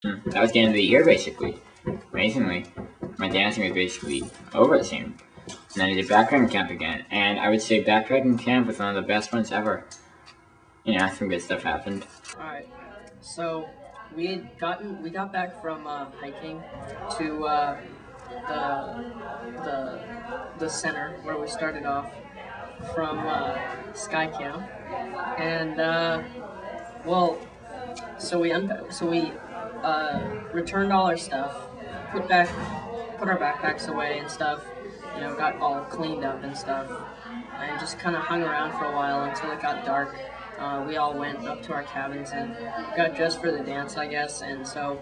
That was the end of the year, basically. Amazingly, my dancing was basically over, it seemed. And then I did backpacking camp again, and I would say backpacking camp was one of the best ones ever. Some good stuff happened. Alright, so we got back from hiking to the the center where we started off from Sky Camp, and well, so we returned all our stuff, put our backpacks away and stuff, got all cleaned up and stuff, and just kind of hung around for a while until it got dark. We all went up to our cabins and got dressed for the dance, I guess. And so,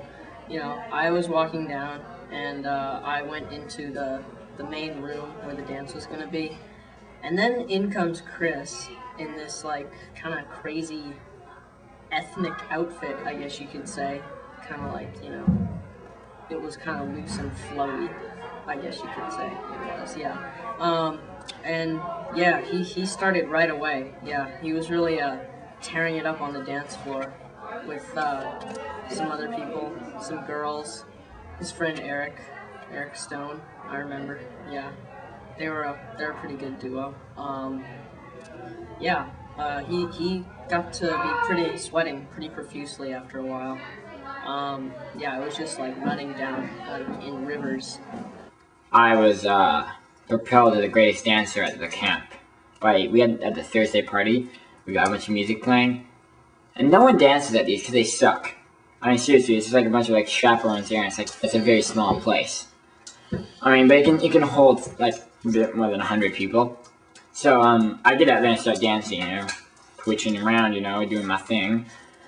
I was walking down, and I went into the main room where the dance was going to be. And then in comes Chris in this, like, kind of crazy ethnic outfit, I guess you could say. Kind of like, it was kind of loose and flowy, I guess you could say it was, yeah. And yeah, he started right away. Yeah, he was really tearing it up on the dance floor with some other people, some girls, his friend Eric Stone, I remember. Yeah, they're a pretty good duo. Yeah, he got to be sweating pretty profusely after a while. Yeah, it was just like running down like in rivers. I was propelled to the greatest dancer at the camp. We had at the Thursday party, we got a bunch of music playing, and no one dances at these because they suck. I mean, seriously, it's just like a bunch of like chaperones there, and it's a very small place. I mean, but it can hold like a bit more than 100 people. So I get out there and start dancing, twitching around, doing my thing,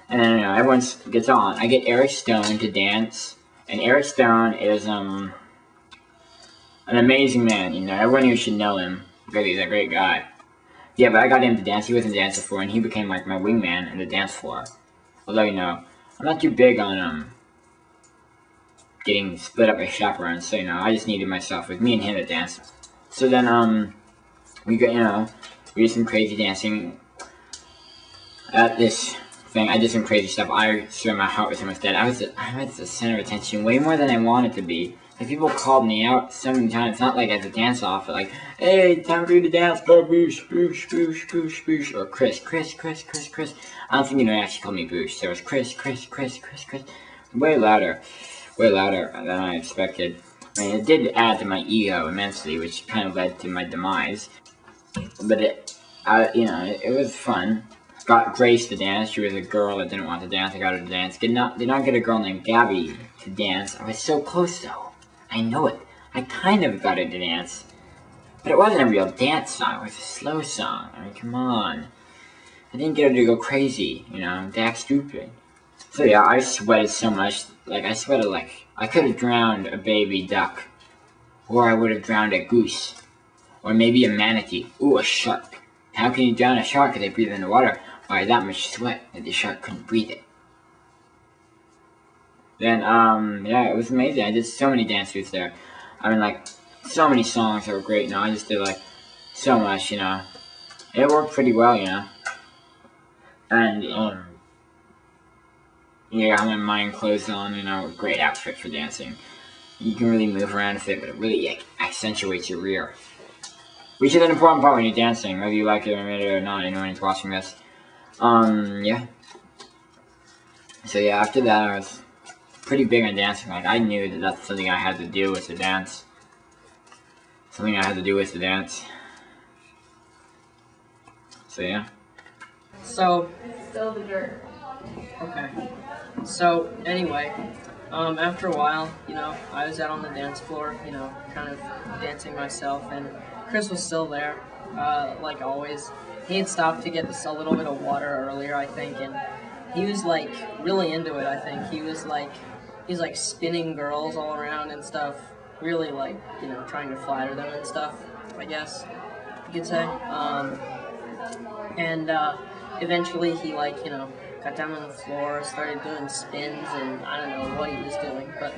and then everyone gets on. I get Eric Stone to dance, and Eric Stone is an amazing man, everyone here should know him, because he's a great guy. Yeah, but I got him to dance, he wasn't dancing before, and he became like my wingman in the dance floor. Although, I'm not too big on, getting split up by chaperones, so, I just needed myself, with me and him to dance. So then, we got, we did some crazy dancing at this thing. I did some crazy stuff. I swear my heart was almost dead. I was the center of attention way more than I wanted to be. Like, people called me out so many times, not like at the dance off, but like, hey, time for you to dance, go Boosh, Boosh, Boosh, Boosh, Boosh, or Chris. I don't think they actually called me Boosh, so it was Chris. Way louder than I expected. I mean, it did add to my ego immensely, which kind of led to my demise. But it was fun. Got Grace to dance. She was a girl that didn't want to dance. I got her to dance. Did not get a girl named Gabby to dance. I was so close though. I know it. I kind of got her to dance. But it wasn't a real dance song. It was a slow song. I mean, come on. I didn't get her to go crazy, to act stupid. So yeah, I sweated so much. Like, I sweated like I could have drowned a baby duck. Or I would have drowned a goose. Or maybe a manatee. Ooh, a shark. How can you drown a shark if they breathe in the water? By that much sweat that the shark couldn't breathe it. Then, yeah, it was amazing. I did so many dance moves there. I mean, like, so many songs that were great, I just did, like, so much, It worked pretty well, And, yeah, I had my mind closed on, great outfit for dancing. You can really move around with it, but it really, like, accentuates your rear. Which is an important part when you're dancing, whether you like it or not, anyone who's watching this. Yeah. So yeah, after that I was pretty big on dancing. Like, I knew that that's something I had to do was to dance. So yeah. So, still the dirt. Okay. So, anyway, after a while, I was out on the dance floor, kind of dancing myself, and Chris was still there, like always. He had stopped to get a little bit of water earlier, I think, and he was, like, really into it, I think. He was spinning girls all around and stuff, really, like, trying to flatter them and stuff, I guess you could say. And eventually he, got down on the floor, started doing spins, and I don't know what he was doing, but,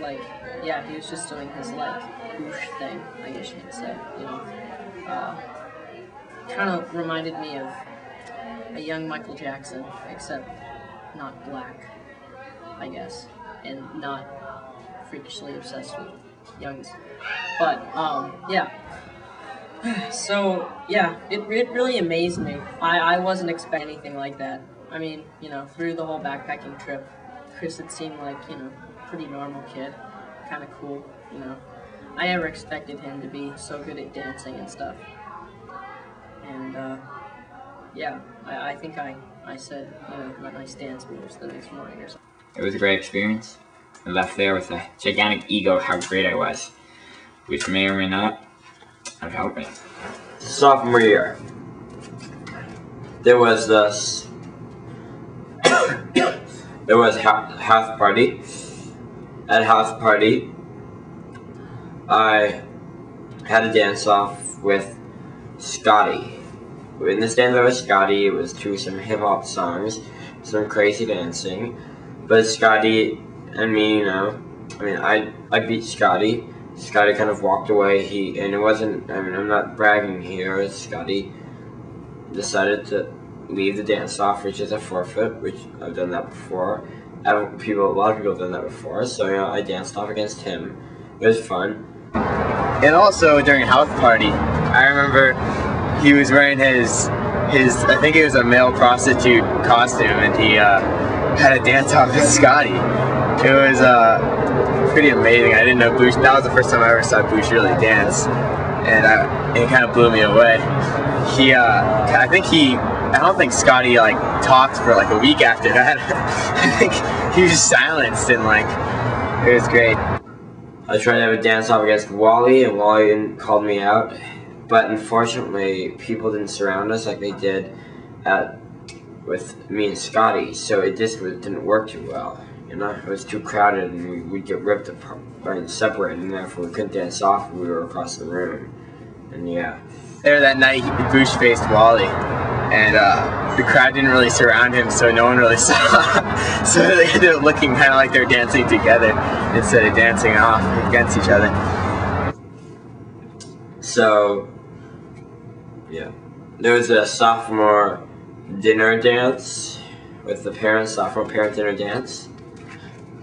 yeah, he was just doing his, whoosh thing, I guess you could say, kind of reminded me of a young Michael Jackson, except not black, I guess. and not freakishly obsessed with youngs. But yeah. So yeah, it really amazed me. I wasn't expecting anything like that. I mean, you know, through the whole backpacking trip, Chris had seemed like, you know, pretty normal kid, kind of cool, you know. I never expected him to be so good at dancing and stuff. And yeah, I think I said, you know, my nice dance moves the next morning or something. It was a great experience. I left there with a gigantic ego of how great I was, which may or may not have helped me. Sophomore year, there was this. There was a house party. At a house party, I had a dance off with Scotty. In this dance off with Scotty, it was to some hip hop songs, some crazy dancing. But Scotty and me, you know, I mean, I beat Scotty. Scotty kind of walked away. And it wasn't. I mean, I'm not bragging here. Scotty decided to leave the dance off, which is a forfeit, which I've done that before. A lot of people have done that before, so you know, I danced off against him. It was fun. And also during a house party, I remember he was wearing his I think it was a male prostitute costume, and he had a dance off with Scotty. It was pretty amazing. I didn't know Boosh. That was the first time I ever saw Boosh really dance, and it kind of blew me away. I don't think Scotty like talked for like a week after that. I think he was just silenced, and like it was great. I tried to have a dance off against Wally, and Wally called me out. But unfortunately, people didn't surround us like they did with me and Scotty, so it just didn't work too well. You know, it was too crowded, and we'd get ripped apart and separated, and therefore we couldn't dance off. We were across the room, and yeah. There that night, Boosh faced Wally, and the crowd didn't really surround him, so no one really saw. So they ended up looking kind of like they're dancing together instead of dancing off against each other. So, yeah, there was a sophomore dinner dance with the parents, sophomore parent dinner dance.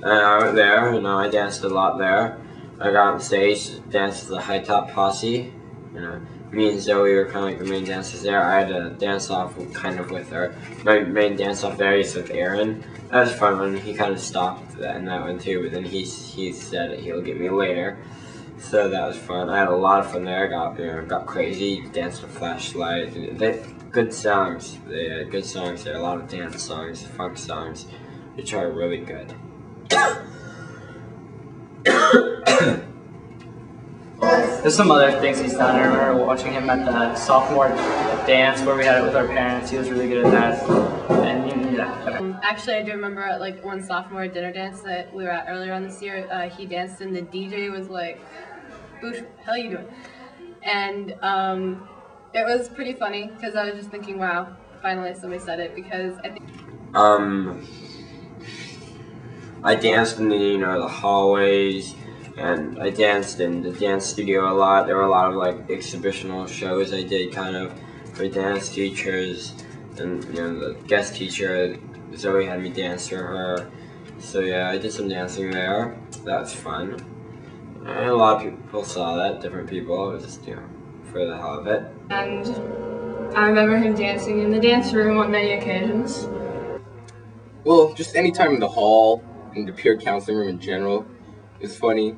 And I went there, you know, I danced a lot there. I got on stage, danced with the High Top Posse, you know. Me and Zoe were kind of like the main dancers there. I had a dance off kind of with her. My main dance off there is with Aaron. That was fun when he kind of stopped that one too, but then he said he'll get me later. So that was fun. I had a lot of fun there. I got crazy, danced with Flashlight. Good songs. They had good songs there. A lot of dance songs, funk songs, which are really good. There's some other things he's done. I remember watching him at the sophomore dance where we had it with our parents. He was really good at that. And yeah. Actually, I do remember at like one sophomore dinner dance that we were at earlier on this year. He danced and the DJ was like, "Boosh, what the hell are you doing?" And it was pretty funny because I was just thinking, wow, finally somebody said it, because I think. I danced in the hallways. And I danced in the dance studio a lot. There were a lot of like exhibitional shows I did kind of for dance teachers, and the guest teacher Zoe had me dance for her. So yeah, I did some dancing there. That was fun. And a lot of people saw that, different people. It was just for the hell of it. And I remember him dancing in the dance room on many occasions. Well, just any time in the hall, in the peer counseling room in general, is funny.